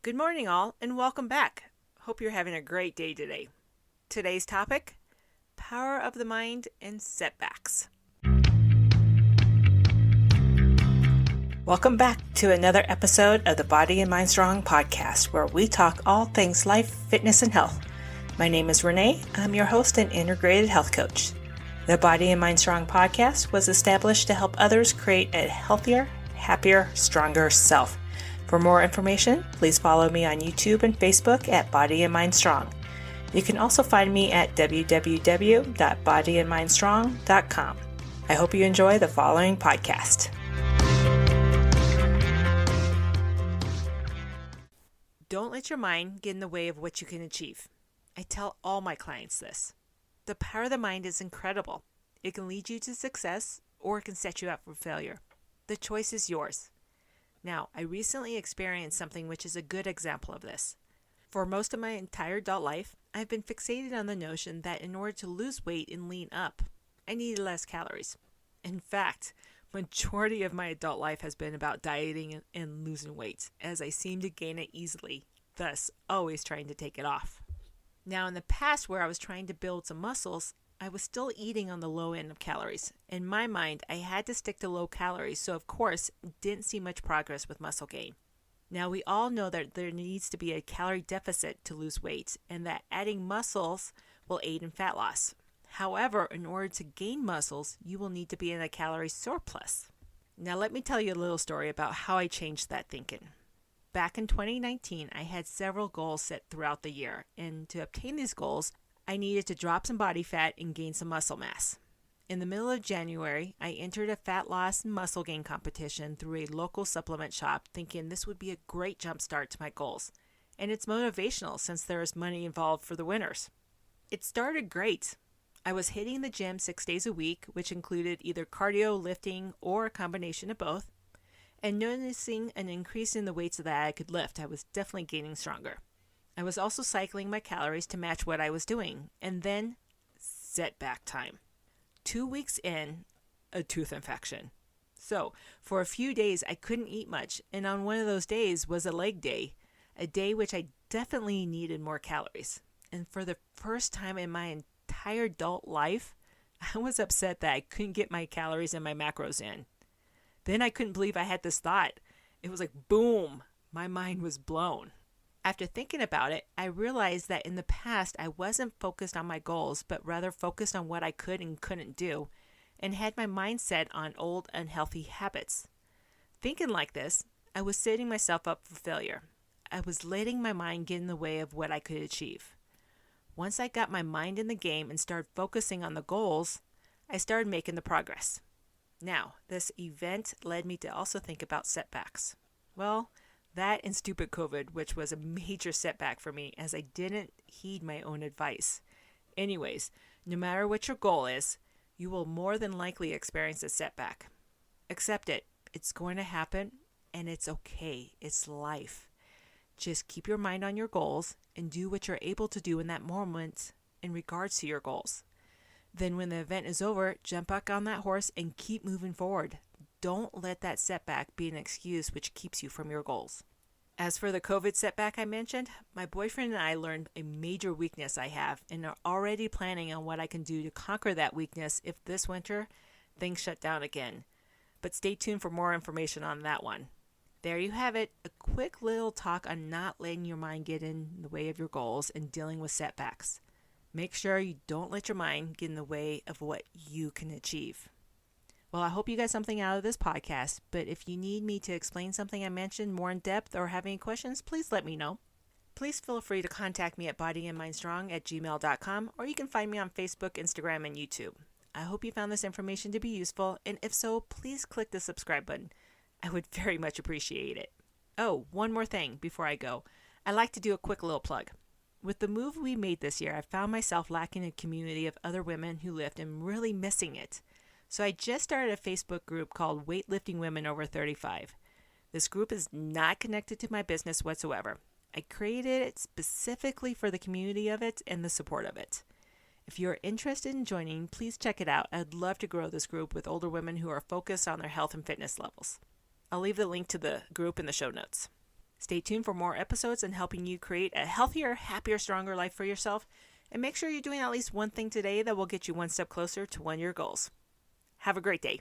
Good morning, all, and welcome back. Hope you're having a great day today. Today's topic, power of the mind and setbacks. Welcome back to another episode of the Body and Mind Strong podcast, where we talk all things life, fitness, and health. My name is Renee. I'm your host and integrated health coach. The Body and Mind Strong podcast was established to help others create a healthier, happier, stronger self. For more information, please follow me on YouTube and Facebook at Body and Mind Strong. You can also find me at www.bodyandmindstrong.com. I hope you enjoy the following podcast. Don't let your mind get in the way of what you can achieve. I tell all my clients this. The power of the mind is incredible. It can lead you to success or it can set you up for failure. The choice is yours. Now, I recently experienced something which is a good example of this. For most of my entire adult life, I've been fixated on the notion that in order to lose weight and lean up, I needed less calories. In fact, majority of my adult life has been about dieting and losing weight, as I seem to gain it easily, thus always trying to take it off. Now, in the past where I was trying to build some muscles, I was still eating on the low end of calories. In my mind, I had to stick to low calories, so of course, didn't see much progress with muscle gain. Now, we all know that there needs to be a calorie deficit to lose weight, and that adding muscles will aid in fat loss. However, in order to gain muscles, you will need to be in a calorie surplus. Now, let me tell you a little story about how I changed that thinking. Back in 2019, I had several goals set throughout the year, and to obtain these goals, I needed to drop some body fat and gain some muscle mass. In the middle of January, I entered a fat loss and muscle gain competition through a local supplement shop, thinking this would be a great jumpstart to my goals. And it's motivational since there is money involved for the winners. It started great. I was hitting the gym 6 days a week, which included either cardio, lifting, or a combination of both. And noticing an increase in the weights that I could lift, I was definitely gaining stronger. I was also cycling my calories to match what I was doing. And then, setback time. 2 weeks in, a tooth infection. So, for a few days, I couldn't eat much. And on one of those days was a leg day, a day which I definitely needed more calories. And for the first time in my entire adult life, I was upset that I couldn't get my calories and my macros in. Then I couldn't believe I had this thought. It was like, boom, my mind was blown. After thinking about it, I realized that in the past, I wasn't focused on my goals, but rather focused on what I could and couldn't do, and had my mindset on old, unhealthy habits. Thinking like this, I was setting myself up for failure. I was letting my mind get in the way of what I could achieve. Once I got my mind in the game and started focusing on the goals, I started making the progress. Now, this event led me to also think about setbacks. Well, that and stupid COVID, which was a major setback for me as I didn't heed my own advice. Anyways, no matter what your goal is, you will more than likely experience a setback. Accept it. It's going to happen, and it's okay. It's life. Just keep your mind on your goals and do what you're able to do in that moment in regards to your goals. Then when the event is over, jump back on that horse and keep moving forward. Don't let that setback be an excuse which keeps you from your goals. As for the COVID setback I mentioned, my boyfriend and I learned a major weakness I have and are already planning on what I can do to conquer that weakness if this winter things shut down again. But stay tuned for more information on that one. There you have it, a quick little talk on not letting your mind get in the way of your goals and dealing with setbacks. Make sure you don't let your mind get in the way of what you can achieve. Well, I hope you got something out of this podcast, but if you need me to explain something I mentioned more in depth or have any questions, please let me know. Please feel free to contact me at bodyandmindstrong@gmail.com, or you can find me on Facebook, Instagram, and YouTube. I hope you found this information to be useful, and if so, please click the subscribe button. I would very much appreciate it. Oh, one more thing before I go. I'd like to do a quick little plug. With the move we made this year, I found myself lacking a community of other women who lift and really missing it. So I just started a Facebook group called Weightlifting Women Over 35. This group is not connected to my business whatsoever. I created it specifically for the community of it and the support of it. If you're interested in joining, please check it out. I'd love to grow this group with older women who are focused on their health and fitness levels. I'll leave the link to the group in the show notes. Stay tuned for more episodes on helping you create a healthier, happier, stronger life for yourself. And make sure you're doing at least one thing today that will get you one step closer to one of your goals. Have a great day.